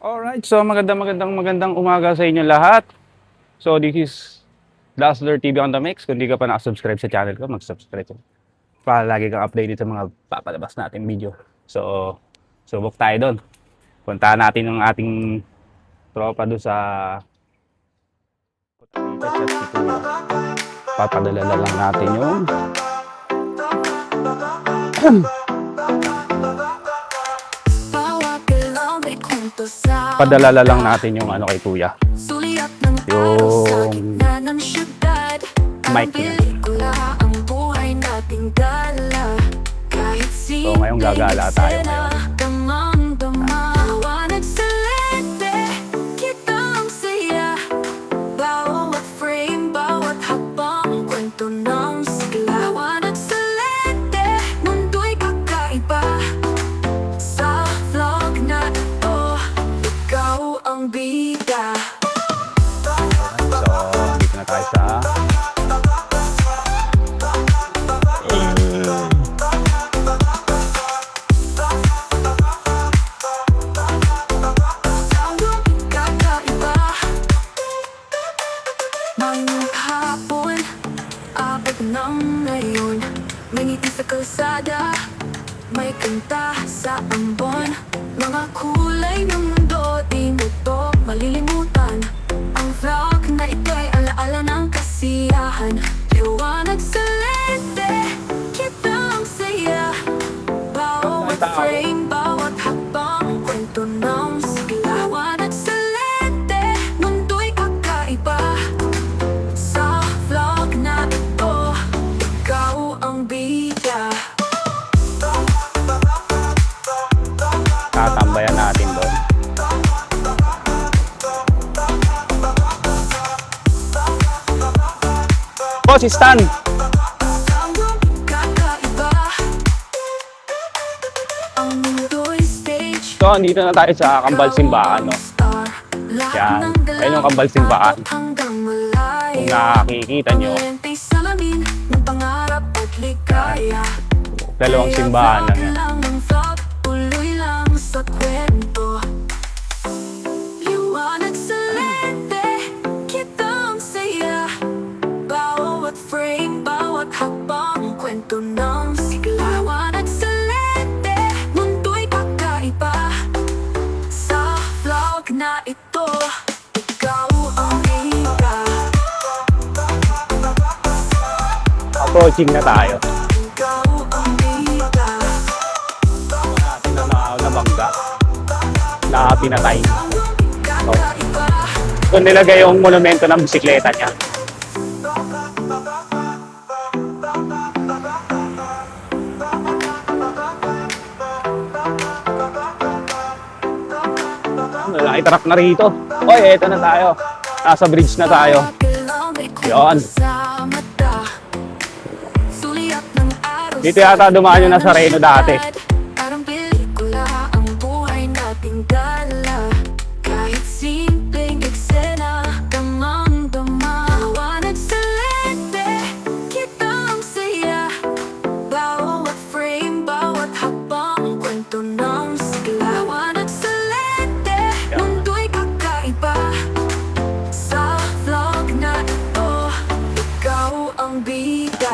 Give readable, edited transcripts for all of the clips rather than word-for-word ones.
Alright, so magandang umaga sa inyo lahat. So this is Dazzler TV on the Mix. Kung di ka pa nakasubscribe sa channel ko, mag-subscribe para lagi kang updated sa mga papalabas natin video. So, subok tayo doon. Puntahan natin yung ating tropa doon sa papadala lang natin yung padala lang natin yung ano kay Kuya. Yung mic niya. So ngayong gagala tayo ngayon. May kanta sa ambon, mga kulay ng mundo, di mo to malilimutan. Ang vlog na ito'y alaala ng kasiyahan. Liwanag sa lente, kitang saya. Bawat frame, bawat hakbang, kwento ng sigla. Liwanag sa lente, mundo'y kakaiba. Sa vlog na ito, ikaw ang bida. Tatambayan natin doon. Oh, si Stan! So, andito na tayo sa Kambal Simbahan, no? Yan. Ayun yung Kambal Simbahan. Kung nakikita nyo, dalawang simbahan lang yan. Sa kwento, liwanag sa lente, kitang saya. Bawat frame, bawat hakbang, kwento ng sigla. Liwanag sa lente, mundo'y kakaiba. Sa vlog na ito, ikaw ang bida. Approaching na tayo. Na pinatay. So, doon nilagay yung monumento ng bisikleta niya. Lalaki truck na rito. Oy, eto na tayo. Nasa bridge na tayo. Yun. Dito yata dumaan yung nasa Reno dati.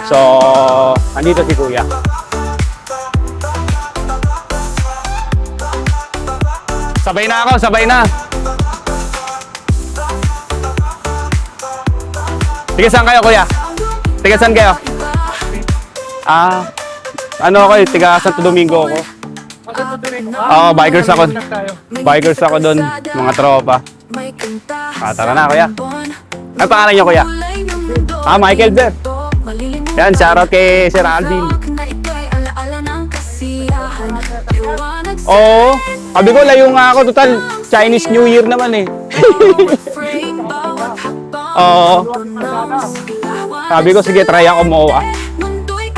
So, andito si Kuya. Sabay na ako, sabay na. Tiga saan kayo, Kuya? Tiga saan kayo? Ano ako eh, tiga Santo Domingo ako. Oo, bikers ako. Bikers ako doon, mga tropa. Tara na, Kuya. Ano pangalan niyo, Kuya? Michael Ber. Yan, shoutout kay Sir Alvin. Oo, sabi ko layo nga ako, total Chinese New Year naman eh. Oo. Sabi ko, sige, try ako MOA.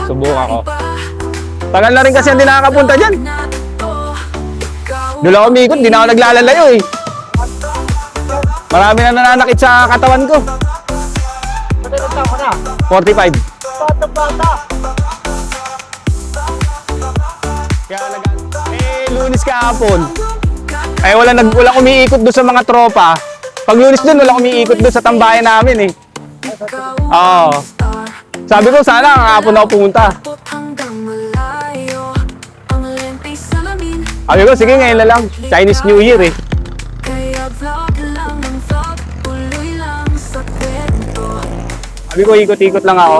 Subukan ako. Tagal na rin kasi hindi nakakapunta dyan. Doon ako umikot, di na ako naglalalayo eh. Marami na nananakit sa katawan ko. 45. Bata. Kaya Lunes kahapon. Ay, walang umiikot doon sa mga tropa. Pag Lunes doon, walang umiikot doon sa tambayan namin eh. Oo. Sabi ko, sana ang hapon ako pumunta. Sabi ko, sige ngayon na lang. Chinese New Year eh. Sabi ko, ikot-ikot lang ako.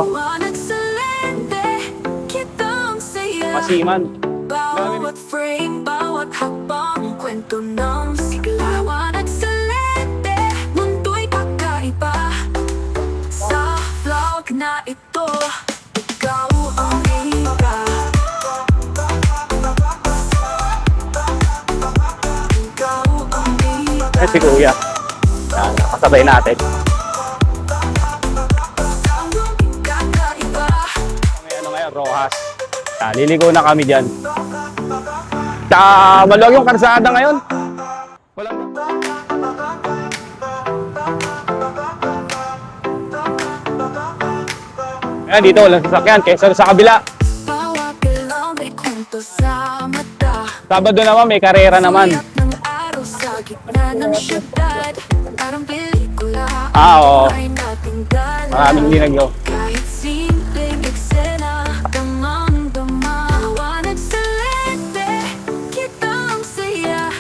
Masiman. Bawat frame, bawat hakbang, kwento ng siglawan at salete, mundo'y kakaiba. Sa vlog na ito, ikaw ang iba. Ikaw ang iba. Eh, si Kuya. Yan, nakasabay natin. Kakaiba. May ano ngayon, Rojas. Liligo na kami dyan. Tsaka maluwag yung karsada ngayon. Walang... Ayan, dito walang sasakyan kaysa sa kabila. Bawat ilaw may kwento sa mata. Sabado naman, may karera naman. Suyak ng araw sa gitna ng syudad. Parang pelikula Oo. ay nating dala. Maraming dinagyo. Kahit simpleng eksena, damang-dama. Liwanag sa lente, kita ang saya.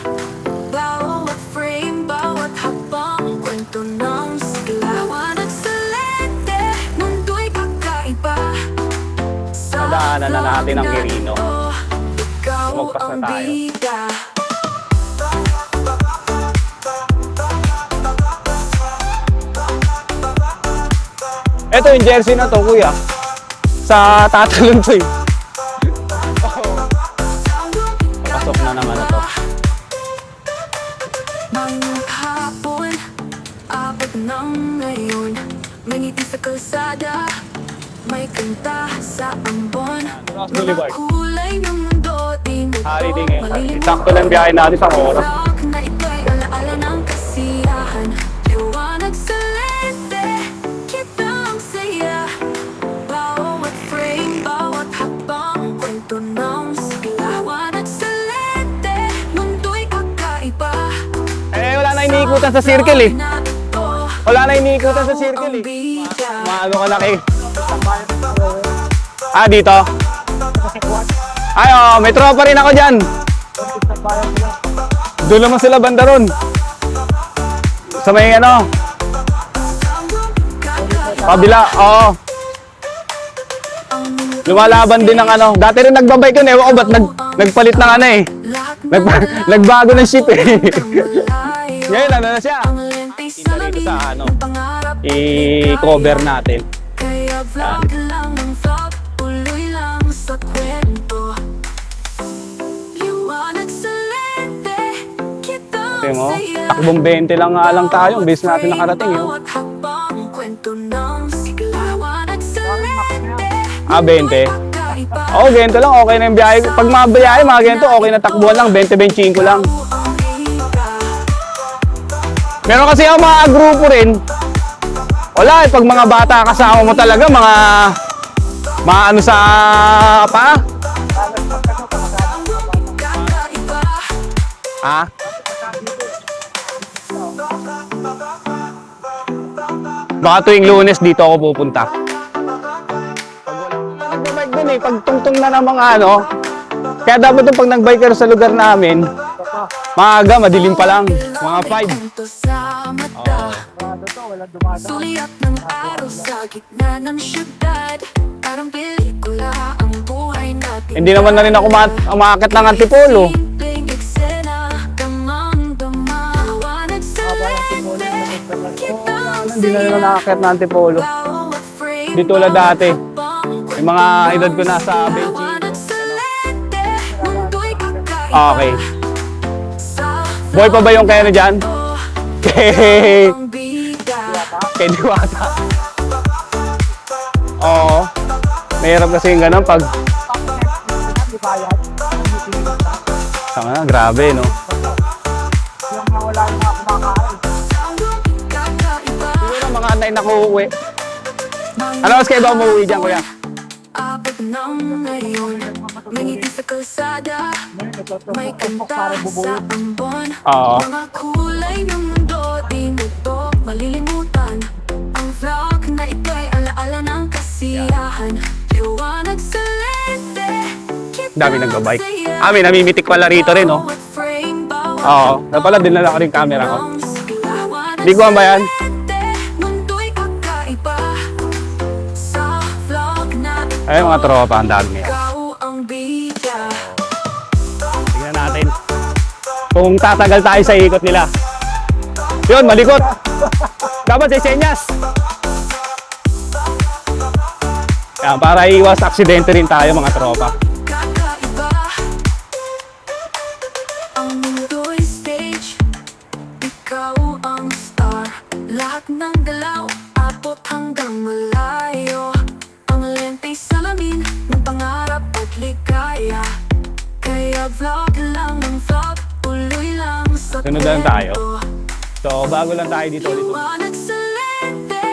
Bawat frame, bawat hakbang, kwento ng sigla. Liwanag sa lente, mundo'y kakaiba. Sa Nadaanan na natin ang vlog na Quirino. ito, ikaw Lumagpas na ang tayo. bida. Ito yung jersey na to, Kuya. Sa tatalon to eh. Pasok na naman na to. Maghapon, abot ng ngayon. May ngiti sa kalsada, may kanta sa ambon. Ross Mga Boulevard. kulay ng mundo, di mo Holiday ngayon. malilimutan. Sakto lang biyahe natin sa oras. Vlog na ito'y alaala ng kasiyahan. Liwanag sa lente, kita ang saya. Bawat frame, bawat hakbang, kwento ng sigla. Liwanag sa lente, mundo'y kakaiba. Eh, wala na iniikutan sa circle eh. Wala na iniikutan sa circle eh. Maano ka na kay... Ah, dito? Ay, oh, may tropa rin ako dyan. Doon naman sila banda ron. Sa may ano, kabila, oo. Lumalaban din ng ano. Dati rin nagbabike yun, ewan ko ba't nagpalit ng ano eh. Nagbago ng ship eh. Ngayon, ano na siya? Dito sa ano, i-cover natin. Kaya vlog lang ng vlog, tuloy lang sa kwento. Liwanag sa lente, kita Okay ang mo, saya. takbong 20 lang nga lang tayo, bis natin nakarating yun. Bawat hakbang, kwento ng sigla. Liwanag sa lente, Ah, 20. kakaiba. Oo, ganito lang, okay na yung biyahe. Pag mga biyahe, mga ganito, okay na takbuhan lang, 20-25 lang. Ang iba. Meron kasi ako mga grupo rin. Wala, pag mga bata kasama mo talaga, mga ano sa pa? Kakaiba. Ha? Baka tuwing Lunes dito ako pupunta. Nagbabike dun eh, pag tungtong na ng mga ano. Kaya dapat yung pag nagbike ka sa lugar namin, maaga, madilim pa lang, mga 5. Kwento sa mata. Suliap ng araw sa gitna ng syudad. Parang pelikula ang buhay natin. Hindi naman na rin ako umakit ng Antipolo. Simpleng eksena, damang-dama. Liwanag sa lente, kita ang Hindi na rin saya. nakakit ng Antipolo. Bawat frame, Di tulad dati. bawat Yung mga edad ko nasa 20. liwanag sa lente, mundo'y kakaiba. Okay. Sa Boy pa ba yung kaya na dyan? Kay... ang bida. Kay Diwata. Oo. Mahirap kasi yung ganun pag... Tama na, grabe no. Siguro mga anay na uuwi. Ano mas kayo ba umuwi dyan, kuya? Abot ng ngayon, may ngiti sa kalsada, may kanta sa ambon. Oo. Mga kulay ng mundo, di mo to malilimutan. Ang vlog na ito'y alaala ng kasiyahan. Liwanag sa lente, Dami nagbabike. May namimitik pala rito rin, oh. Oo. Napala, dinala ko rin camera ko. Biguan ba yan? Mundo'y kakaiba. Sa vlog na ito, Ay, mga tropa, ang dami yan. ikaw ang bida. Tingnan natin. Kung tatagal tayo sa ikot nila. Yun, malikot. Dapat sa senyas. Yan, para iwas aksidente rin tayo mga tropa. Kakaiba. Ang mundo'y stage, ikaw ang star. Lahat ng galaw, abot hanggang malayo. Ang lenteng salamin ng pangarap at ligaya. Kaya vlog lang ng vlog, tuloy lang sa Sunod lang tayo. kwento. So, bago lang tayo dito. Liwanag sa lente,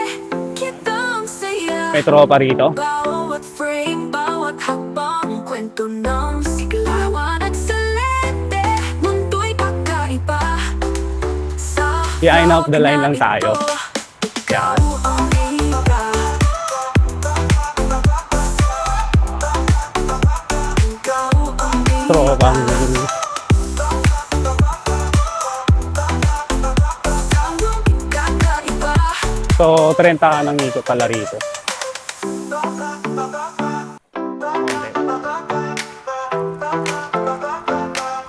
kitang saya. May tropa rito. Bawat frame, bawat hakbang, kwento ng sigla. Liwanag sa lente, mundo'y kakaiba. Sa Behind of the line lang vlog na tayo. ito, ikaw ang bida. Ikaw ang bida. Tropang. Kakaiba. So, 30 ka ng ikot pala rito.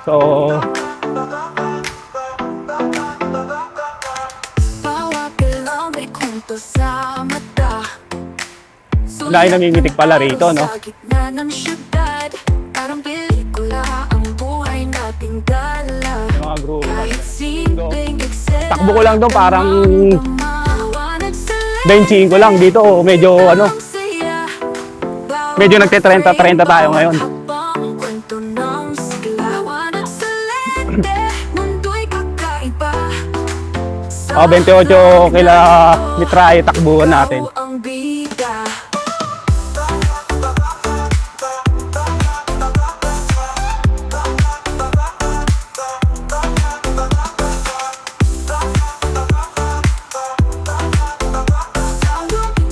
So, Bawat galaw may kwento sa mata. dahil namimitik pala rito, no? Sa gitna ng syudad, parang pelikula ang buhay nating dala. Yung mga group. Kahit simpleng eksena, Takbo ko lang doon, parang mawanag sa 25 lang. Dito, medyo ano, ang saya. Bawat medyo nagte-30-30 tayo ngayon. habang kwento ng siglawanag sa lente, mundo'y kakaiba. Sa 28 kila mitrahe takbuhan natin. ikaw ang bida.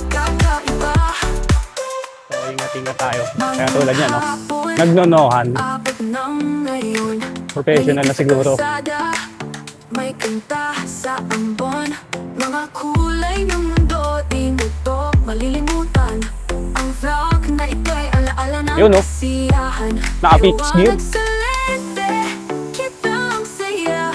Kakaiba. So, ingat-ingat tayo. Kaya tulad yan, no? Nagnonohan. Abot ng ngayon, Professional na siguro. kalsada, may kanta sa ambon. Mga kulay ng mundo, di mo to malilimutan. Ang vlog na ito'y alaala ng Yun, no? kasiyahan. Naka-pitch gear. Liwanag sa lente, kitang saya.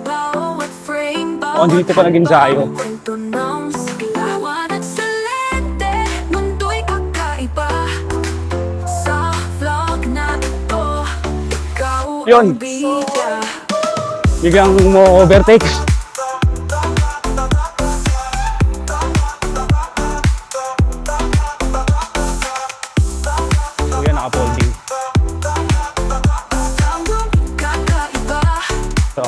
Bawat frame, bawat dito pa nag-ensayo. habang kwento ng liwanag sa lente, mundo'y kakaiba. Sa vlog na ito, ikaw Yun. ang bida. Biglang mo overtake. So, yan, naka-folding. Kakaiba. So,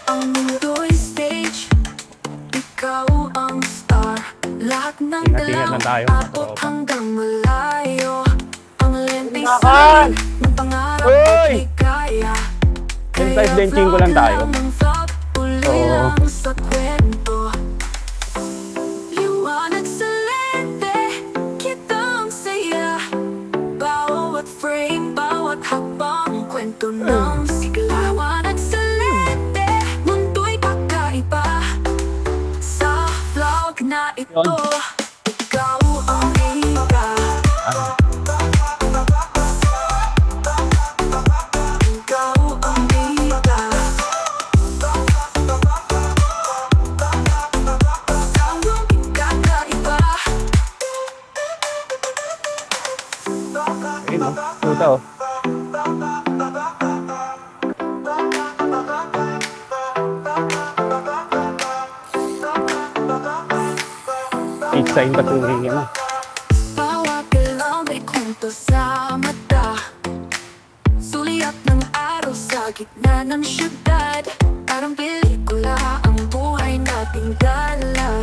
Ang mundo'y stage, ikaw ang star. Lahat ng Ingat-ingat lang tayo, mga abot tropa. hanggang malayo. Ang lenteng Inakan! salamin ng pangarap Uy! at ligaya. Yung size 25 lang tayo. Tuloy So, lang sa kwento. Liwanag sa lente, kitang saya. Bawat frame, bawat hakbang, kwento ng sigla. Liwanag sa lente, mundo'y kakaiba. Sa vlog na ito, Yun. ikaw ang bida. Ikaw ang bida. Kakaiba. ayun, no? Puta, oh. Each sign pa tuloy yan, ah. Bawat galaw may kwento sa mata. Sulyap ng araw sa gitna ng syudad. Parang pelikula ang buhay nating dala.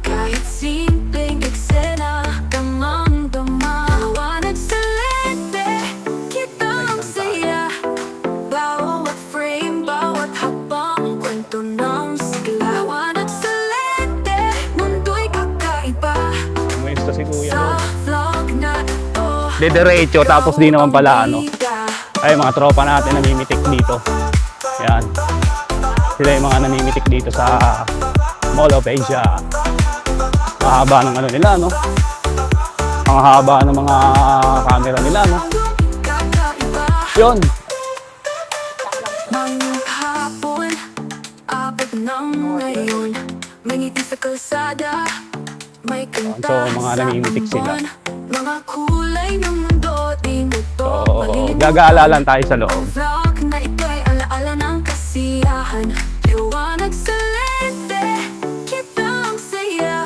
Kahit simpleng eksena, damang-dama. Liwanag sa lente, Diretso, tapos di naman pala ano. Ay, mga tropa natin namimitik dito. Yan. Sila yung mga namimitik dito sa Mall of Asia. Mahaba ng ano nila, no? Ang haba ng mga camera nila, no? Yun. Maghapon, abot ng ngayon. May ngiti sa kalsada, may kanta So, mga sa namimitik sila. ambon. Mga kulay ng mundo, di mo to So, malilimutan. gagala lang tayo sa loob. Ang vlog na ito'y alaala ng kasiyahan. Liwanag sa lente, kitang saya.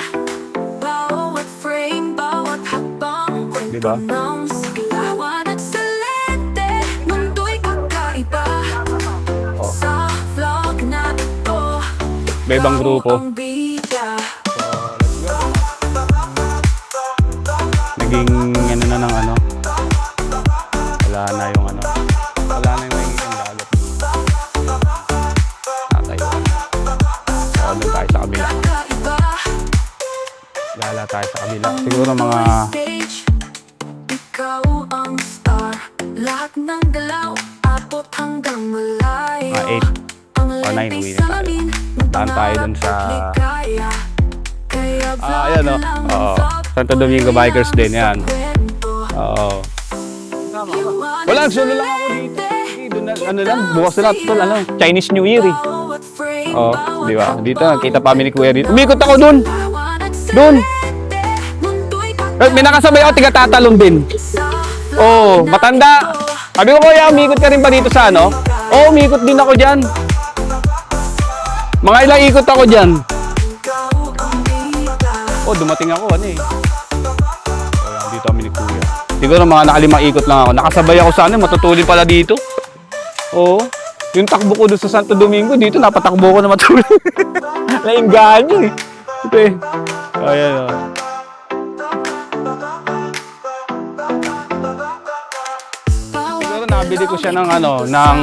Bawat frame, bawat hakbang, kwento Diba? ng sigla. Liwanag sa lente, mundo'y kakaiba. Oh. Sa vlog na ito, May ibang ikaw grupo. ang bida. Naging ano na ng ano. Wala na yung ano. Wala na yung magiging dagat. Natayo. So, doon tayo sa kabila. Kakaiba. Gala tayo sa kabila. Siguro mga Stage, ikaw ang star. Lahat ng galaw, abot hanggang malayo. mga 8. Ang o 9 lenteng uwi na tayo. salamin, ng Daan tayo dun pangarap sa at ligaya. Kaya ayan o. vlog lang ang Oo. vlog, Santo Domingo tuloy Bikers lang din sa yan. kwento. Oo. Liwanag Wala, sa solo lang ako dito. lente, Doon na, ano lang, bukas na lahat tol, ano, Chinese New Year eh. bawat frame, Oo, bawat di ba? Dito, hakbang, kita pa ni Kuya rito. Umikot ako dun! liwanag sa Dun! lente, mundo'y May nakasabay ako, tiga tatalon din. sa Oo, matanda. Sabi ko, Kuya, umikot ka rin ba dito sa ano? Oo, umikot din ako dyan. Mga ilang ikot ako dyan. ikaw ang bida. Oh, dumating ako, ano eh. Kaya dito kami ni Kuya. Siguro mga nakalimang ikot lang ako. Nakasabay ako sa ano, matutulin pala dito. Oo. Yung takbo ko doon sa Santo Domingo, dito napatakbo ko na matulin. Nainggaan nyo eh. Ito eh. Ayan o. Siguro nabili ko siya ng ano, ng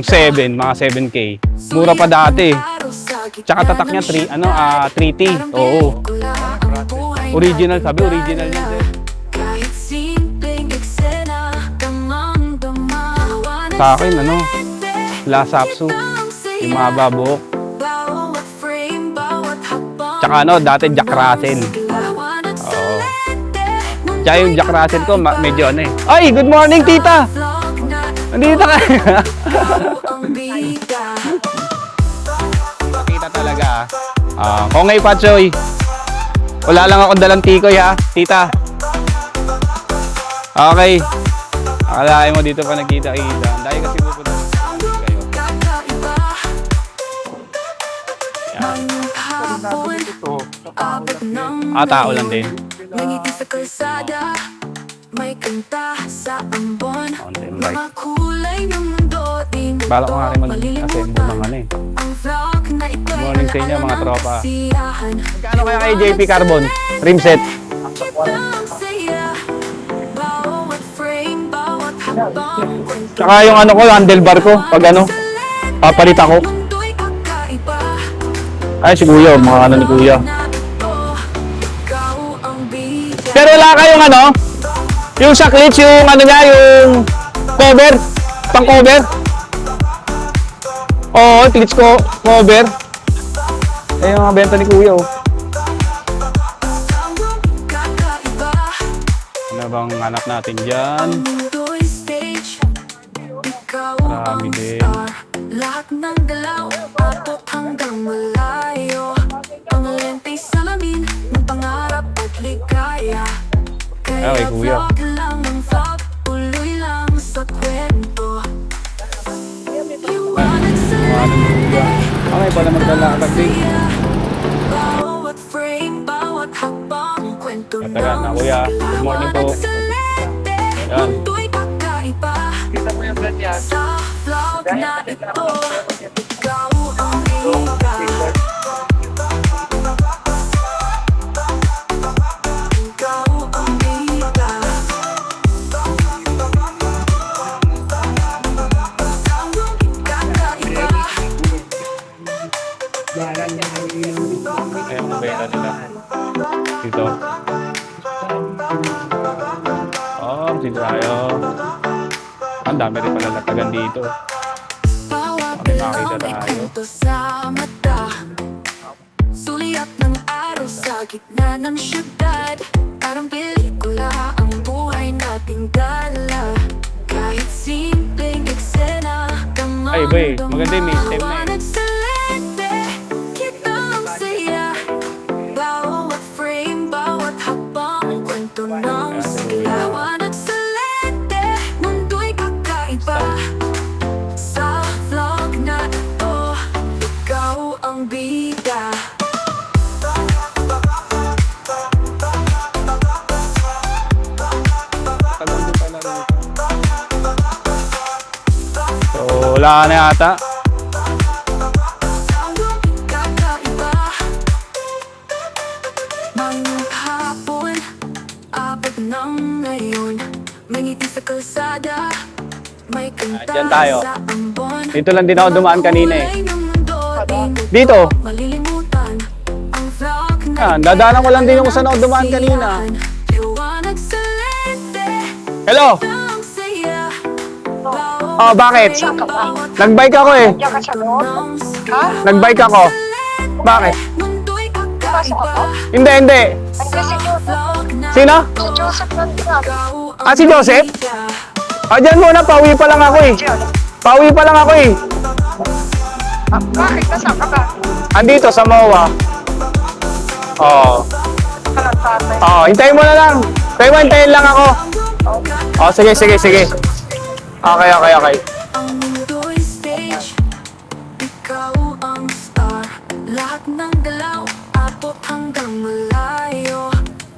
7, mga 7K. Mura pa dati. Tsaka tatak niya 3T. Oo. Original, sabi original niya. Sir. Kahit simpleng eksena, damang-dama. Sa akin, ano, Lasapsu. Yung mahaba buhok. Bawat frame, bawat hakbang, Tsaka ano, dati Jack Russell. liwanag sa Oo. lente, Tsaka yung Jack Russell ko, medyo ano eh. Ay, good morning, tita! vlog na Nandito ka. ikaw ang bida. Nakita talaga Kongay Pachoy. Wala lang akong dalang tikoy ha, tita. Okay. Akalain mo dito pa nagkita-kita. Dahil kasi pupunta kayo. Kakaiba, Yan. maghapon, abot ng Tao lang din. May ngiti sa kalsada, may kanta sa ambon. Mountain bike. Mga kulay ng mundo, di mo Bala ko nga rin to mag-assemble ng ano eh. Ang vlog na ito'y Morning sa inyo, mga alaala ng tropa. kasiyahan. Kano kaya kay JP Carbon? Rim set. Kitang saya, bawat frame, bawat hakbang, kwento Tsaka yung ano ko, handlebar ko. Pag ano, papalit ako. mundo'y kakaiba. Ay, si Kuya, mga ano ni Kuya. Na ito, ikaw ang bida. Pero wala kayong ano, yung sa clips, yung ano niya, yung cover, pang cover. Oo, clips ko, cover. Eh, yung mga benta ni Kuya, oh. Kakaiba, Ano bang hanap natin dyan? mundo'y stage, ikaw Marami ang din. star. Lahat ng galaw, abot hanggang malayo. Ang lenteng salamin, ng pangarap at ligaya. Kaya Okay, kuya. vlog lang ang vlog, tuloy lang sa kwento. Liwanag sa Ano ni Kuya? Okay, pala maglalakad din. bawat frame, bawat hakbang, kwento Matagal na, Kuya. Good morning po. Liwanag sa lente, Yan. mundo'y kakaiba. Kita mo yung brand yan. Sa vlog na ito, ikaw ang bida. Ikaw ang bida. Kakaiba, Ayan, ang benta nila. Dito. Oh, dito tayo. Ang dami rin pala latagan dito. Bawat Makita galaw may tayo. kwento sa mata. Suliap ng araw sa gitna ng syudad. Parang pelikula ang buhay nating dala. Kahit simpleng eksena, Ay, bay, maganda yung main stem na eh. liwanag sa lente, kitang saya. Bawat frame, bawat habang kwento ng sigla. Liwanag sa lente, mundo'y kakaiba. Sa vlog na ito, ikaw ang bida. So, wala na yata. Kakaiba. Maghapon, abot ng ngayon. May ngiti sa kalsada, may kanta Diyan tayo. sa ambon. Dito lang din ako dumaan kanina eh. Kulay ng mundo, di Dito. ko malilimutan. Ang vlog na Yan, dadaanan ko lang din kung saan ako dumaan kanina. Liwanag sa lente, Hello! ang saya. Oh, bakit? Nag-bike ako eh. Nag-bike ako. Bakit? Hindi, hindi. Sino? Ah, si Joseph? Ah, dyan muna, pauwi pa lang ako eh. Pauwi pa lang ako eh. Bakit? Nasaan ka ba? Andito sa MOA. Oo. Oo, hintayin mo na lang. Kaya mo, hintayin lang ako. Oh, sige, sige, sige. Okay, okay, okay. Ang mundo'y stage, ikaw ang star. Lahat ng galaw, abot hanggang malayo.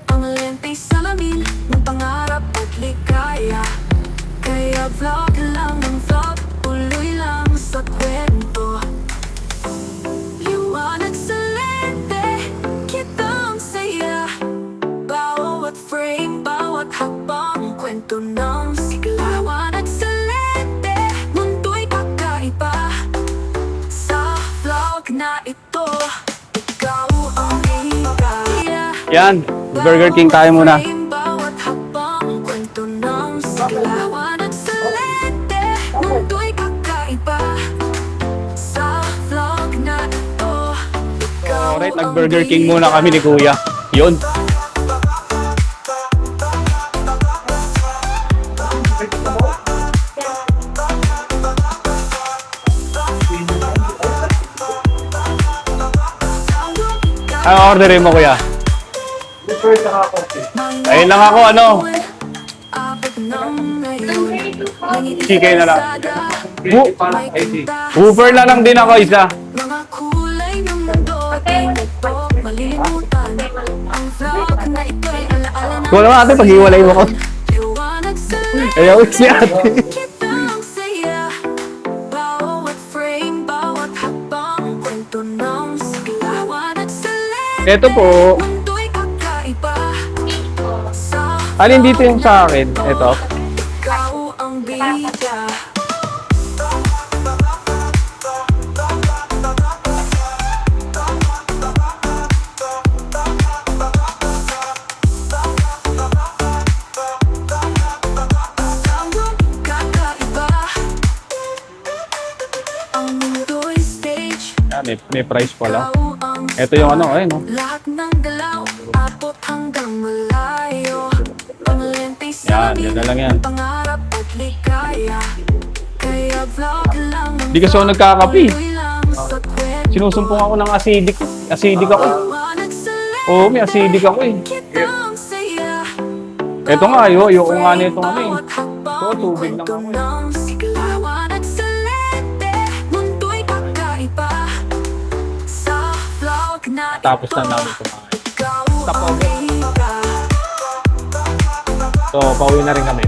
Ang lenteng salamin, ng pangarap at ligaya. Kaya vlog lang ng vlog, tuloy lang sa kwento. Liwanag sa lente, kitang saya. Bawat frame, bawat hakbang, kwento ng sigla. Liwanag sa lente, mundo'y kakaiba. Sa vlog na ito, ikaw ang bida. Yan, Burger King tayo muna. Bawat hakbang, kwento ng sigla. Liwanag sa lente, mundo'y kakaiba. Sa vlog na ito, ikaw Alright, ang nag-Burger King bida. muna kami ni Kuya. Yun. Ano orderin mo, Kuya? Ayun lang ako, ano? Chicken na lang. Whopper na lang din ako isa. Mga kulay ng mundo, di ko malilimutan. Ang vlog na ito'y alaala ng Kung ano ate, pag-iwalay mo ko. liwanag sa Ayaw si ate. kitang saya. Bawat frame, bawat hakbang, kwento ng sigla. Liwanag sa Ito po. mundo'y kakaiba. Sa Alin dito yung sa akin? Ito. ikaw ang bida. Kakaiba. Ang mundo'y stage, Yan, may price pala. ikaw ang Ito yung ano, ayun oh. lahat ng galaw, abot hanggang malayo. Ang lenteng Yan, salamin, yun na lang yan. pangarap at ligaya. Kaya vlog lang ng Di kasi ako nagkakape. tuloy lang sa kwento. Sinusumpong ako ng acidic. Acidic ako. Liwanag sa lente, Oo, may acidic ako eh. kitang saya. Ito nga, ayoko nga nito ano eh. Bawat hakbang, Ito, tubig lang kwento ako eh. ng sigla. Liwanag sa lente, mundo'y kakaiba. Sa vlog na Tapos na ito, namin kumain. ikaw Stop ang over. bida. So, pauwi na rin kami.